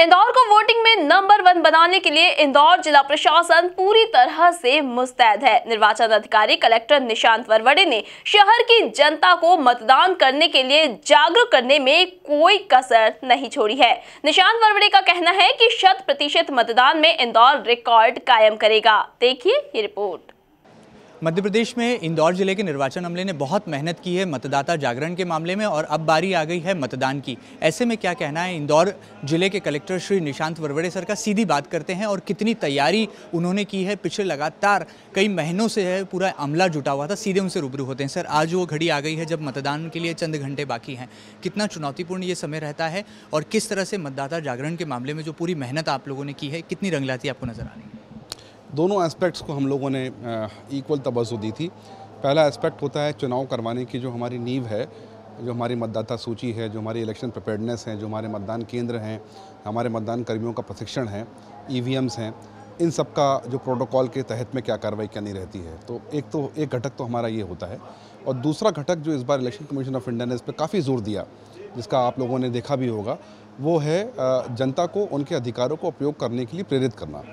इंदौर को वोटिंग में नंबर 1 बनाने के लिए इंदौर जिला प्रशासन पूरी तरह से मुस्तैद है। निर्वाचन अधिकारी कलेक्टर निशांत वरवड़े ने शहर की जनता को मतदान करने के लिए जागरूक करने में कोई कसर नहीं छोड़ी है। निशांत वरवड़े का कहना है कि 100% मतदान में इंदौर रिकॉर्ड कायम करेगा। देखिए ये रिपोर्ट। मध्य प्रदेश में इंदौर जिले के निर्वाचन अमले ने बहुत मेहनत की है मतदाता जागरण के मामले में और अब बारी आ गई है मतदान की। ऐसे में क्या कहना है इंदौर जिले के कलेक्टर श्री निशांत वरवड़े सर का, सीधी बात करते हैं और कितनी तैयारी उन्होंने की है। पिछले लगातार कई महीनों से है पूरा अमला जुटा हुआ था, सीधे उनसे रूबरू होते हैं। सर, आज वो घड़ी आ गई है जब मतदान के लिए चंद घंटे बाकी हैं। कितना चुनौतीपूर्ण ये समय रहता है और किस तरह से मतदाता जागरण के मामले में जो पूरी मेहनत आप लोगों ने की है, कितनी रंगलाती आपको नजर आ रही है? दोनों एस्पेक्ट्स को हम लोगों ने इक्वल तवज्जो दी थी। पहला एस्पेक्ट होता है चुनाव करवाने की जो हमारी नींव है, जो हमारी मतदाता सूची है, जो हमारी इलेक्शन प्रिपेयर्डनेस है, जो हमारे मतदान केंद्र हैं, हमारे मतदान कर्मियों का प्रशिक्षण है, ईवीएम्स हैं, इन सब का जो प्रोटोकॉल के तहत में क्या कार्रवाई करनी रहती है। तो एक घटक तो हमारा ये होता है। और दूसरा घटक जो इस बार इलेक्शन कमीशन ऑफ इंडिया ने इस पर काफ़ी जोर दिया, जिसका आप लोगों ने देखा भी होगा, वो है जनता को उनके अधिकारों को उपयोग करने के लिए प्रेरित करना।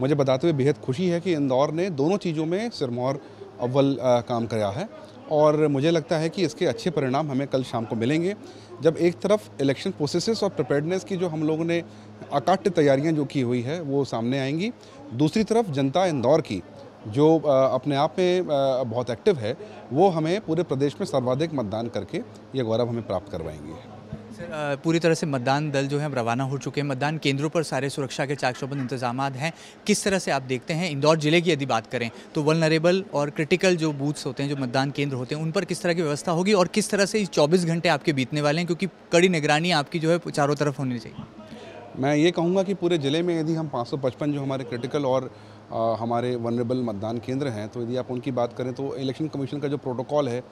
मुझे बताते हुए बेहद खुशी है कि इंदौर ने दोनों चीज़ों में सिरमौर अव्वल काम किया है और मुझे लगता है कि इसके अच्छे परिणाम हमें कल शाम को मिलेंगे, जब एक तरफ इलेक्शन प्रोसेसेस और प्रिपेयर्डनेस की जो हम लोगों ने अकाट्य तैयारियां जो की हुई है वो सामने आएंगी, दूसरी तरफ जनता इंदौर की जो अपने आप में बहुत एक्टिव है, वो हमें पूरे प्रदेश में सर्वाधिक मतदान करके ये गौरव हमें प्राप्त करवाएंगे। सर, पूरी तरह से मतदान दल जो है रवाना हो चुके हैं। मतदान केंद्रों पर सारे सुरक्षा के चाक चौबंद इंतजाम हैं। किस तरह से आप देखते हैं इंदौर जिले की यदि बात करें तो वल्नरेबल और क्रिटिकल जो बूथ्स होते हैं, जो मतदान केंद्र होते हैं, उन पर किस तरह की व्यवस्था होगी और किस तरह से 24 घंटे आपके बीतने वाले हैं, क्योंकि कड़ी निगरानी आपकी जो है चारों तरफ होनी चाहिए? मैं ये कहूँगा कि पूरे ज़िले में यदि हम 555 जो हमारे क्रिटिकल और हमारे वनरेबल मतदान केंद्र हैं, तो यदि आप उनकी बात करें तो इलेक्शन कमीशन का जो प्रोटोकॉल है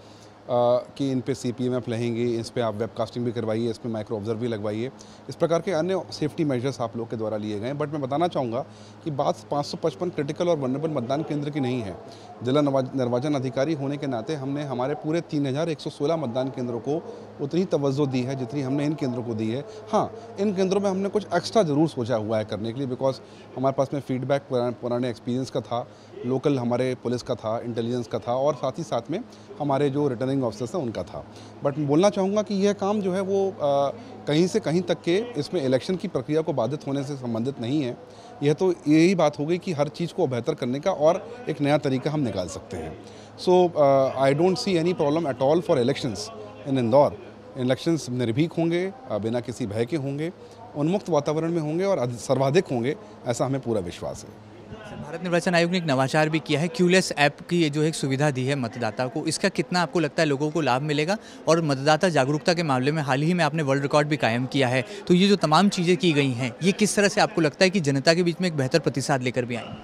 कि इन पे CPMF लगेंगे, इस पे आप वेबकास्टिंग भी करवाइए, इस पे माइक्रो ऑब्जर्व भी लगवाइए, इस प्रकार के अन्य सेफ्टी मेजर्स आप लोग के द्वारा लिए गए हैं। बट मैं बताना चाहूँगा कि बात 555 क्रिटिकल और वनरेबल मतदान केंद्र की नहीं है। जिला निर्वाचन अधिकारी होने के नाते हमने हमारे पूरे 3116 मतदान केंद्रों को उतनी तवज्जो दी है जितनी हमने इन केंद्रों को दी है। हाँ, इन केंद्रों में हमने कुछ एक्स्ट्रा ज़रूर सोचा हुआ है करने के लिए, बिकॉज हमारे पास में फीडबैक पुराने एक्सपीरियंस का था, लोकल हमारे पुलिस का था, इंटेलिजेंस का था और साथ ही साथ में हमारे जो रिटर्निंग ऑफिसर्स हैं उनका था। बट मैं बोलना चाहूँगा कि यह काम जो है वो कहीं से कहीं तक के इसमें इलेक्शन की प्रक्रिया को बाधित होने से संबंधित नहीं है। यह तो यही बात हो गई कि हर चीज़ को बेहतर करने का और एक नया तरीका हम निकाल सकते हैं। So I don't see any problem at all for elections in Indore. Elections निर्भीक होंगे, बिना किसी भय के होंगे, उन्मुक्त वातावरण में होंगे और सर्वाधिक होंगे, ऐसा हमें पूरा विश्वास है। भारत निर्वाचन आयोग ने एक नवाचार भी किया है, क्यूलेस ऐप की जो एक सुविधा दी है मतदाता को, इसका कितना आपको लगता है लोगों को लाभ मिलेगा? और मतदाता जागरूकता के मामले में हाल ही में आपने वर्ल्ड रिकॉर्ड भी कायम किया है, तो ये जो तमाम चीज़ें की गई हैं, ये किस तरह से आपको लगता है कि जनता के बीच में एक बेहतर प्रतिसाद लेकर भी आएंगे?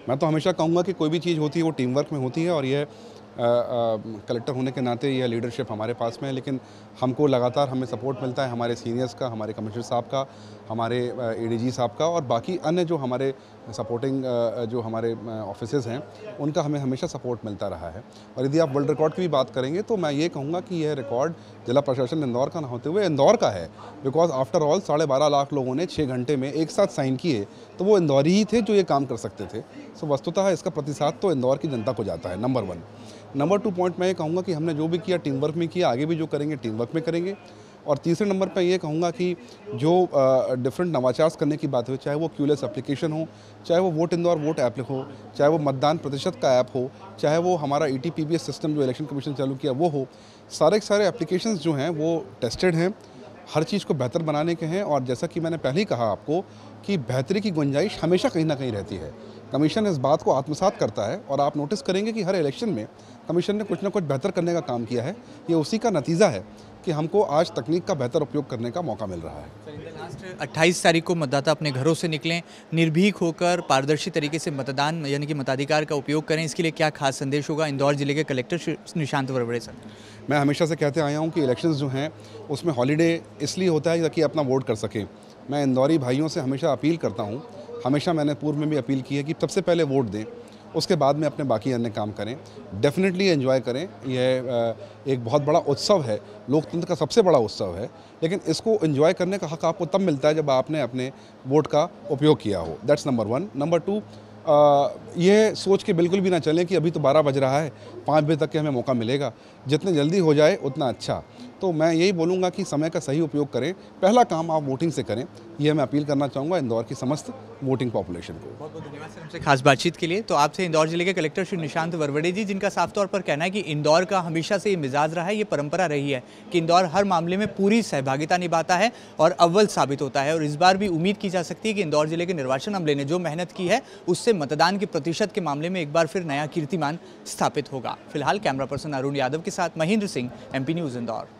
मैं तो हमेशा कहूँगा कि कोई भी चीज़ होती है वो टीम वर्क में होती है और यह कलेक्टर होने के नाते यह लीडरशिप हमारे पास में है, लेकिन हमको लगातार हमें सपोर्ट मिलता है हमारे सीनियर्स का, हमारे कमिश्नर साहब का, हमारे ADG साहब का और बाकी अन्य जो हमारे सपोर्टिंग जो हमारे ऑफिसेज़ हैं उनका हमें हमेशा सपोर्ट मिलता रहा है। और यदि आप वर्ल्ड रिकॉर्ड की भी बात करेंगे तो मैं ये कहूँगा कि यह रिकॉर्ड जिला प्रशासन इंदौर का ना होते हुए इंदौर का है, बिकॉज आफ्टर ऑल 12.5 लाख लोगों ने 6 घंटे में एक साथ साइन किए, तो वो इंदौरी ही थे जो ये काम कर सकते थे। सो वस्तुतः इसका प्रतिसाद तो इंदौर की जनता को जाता है, नंबर 1। नंबर 2 पॉइंट मैं ये कहूँगा कि हमने जो भी किया टीम वर्क में किया, आगे भी जो करेंगे टीम वर्क में करेंगे। और तीसरे नंबर पर ये कहूँगा कि जो डिफरेंट नवाचार करने की बात हो, चाहे वो क्यूलेस एप्लीकेशन हो, चाहे वो वोट इंदौर वोट ऐप हो, चाहे वो मतदान प्रतिशत का ऐप हो, चाहे वो हमारा ETPBS सिस्टम जो इलेक्शन कमीशन चालू किया वो हो, सारे के सारे एप्लीकेशंस जो हैं वो टेस्टेड हैं, हर चीज़ को बेहतर बनाने के हैं। और जैसा कि मैंने पहले ही कहा आपको कि बेहतरी की गुंजाइश हमेशा कहीं ना कहीं रहती है। कमीशन इस बात को आत्मसात करता है और आप नोटिस करेंगे कि हर इलेक्शन में कमीशन ने कुछ ना कुछ बेहतर करने का काम किया है। ये उसी का नतीजा है कि हमको आज तकनीक का बेहतर उपयोग करने का मौका मिल रहा है। लास्ट 28 तारीख को मतदाता अपने घरों से निकलें, निर्भीक होकर पारदर्शी तरीके से मतदान यानी कि मताधिकार का उपयोग करें, इसके लिए क्या खास संदेश होगा इंदौर जिले के कलेक्टर निशांत वरवड़े सर? मैं हमेशा से कहते आया हूँ कि इलेक्शंस जो हैं उसमें हॉलीडे इसलिए होता है ताकि अपना वोट कर सकें। मैं इंदौरी भाइयों से हमेशा अपील करता हूँ, हमेशा मैंने पूर्व में भी अपील की है कि सबसे पहले वोट दें उसके बाद में अपने बाकी अन्य काम करें। डेफिनेटली एंजॉय करें। यह एक बहुत बड़ा उत्सव है, लोकतंत्र का सबसे बड़ा उत्सव है, लेकिन इसको एंजॉय करने का हक आपको तब मिलता है जब आपने अपने वोट का उपयोग किया हो। That's number 1। नंबर 2, ये सोच के बिल्कुल भी ना चलें कि अभी तो 12 बज रहा है, 5 बजे तक के हमें मौका मिलेगा। जितने जल्दी हो जाए उतना अच्छा। तो मैं यही बोलूँगा कि समय का सही उपयोग करें। पहला काम आप वोटिंग से करें, ये मैं अपील करना चाहूँगा इंदौर की समस्त वोटिंग पॉपुलेशन को। बहुत बहुत धन्यवाद सर हमसे खास बातचीत के लिए। तो आपसे इंदौर जिले के कलेक्टर श्री निशांत वरवड़े जी, जिनका साफ तौर पर कहना है कि इंदौर का हमेशा से ये मिजाज रहा है, ये परंपरा रही है कि इंदौर हर मामले में पूरी सहभागिता निभाता है और अव्वल साबित होता है। और इस बार भी उम्मीद की जा सकती है कि इंदौर जिले के निर्वाचन अमले ने जो मेहनत की है उससे मतदान के प्रतिशत के मामले में एक बार फिर नया कीर्तिमान स्थापित होगा। फिलहाल कैमरा पर्सन अरुण यादव के साथ महेंद्र सिंह, MP न्यूज़ इंदौर।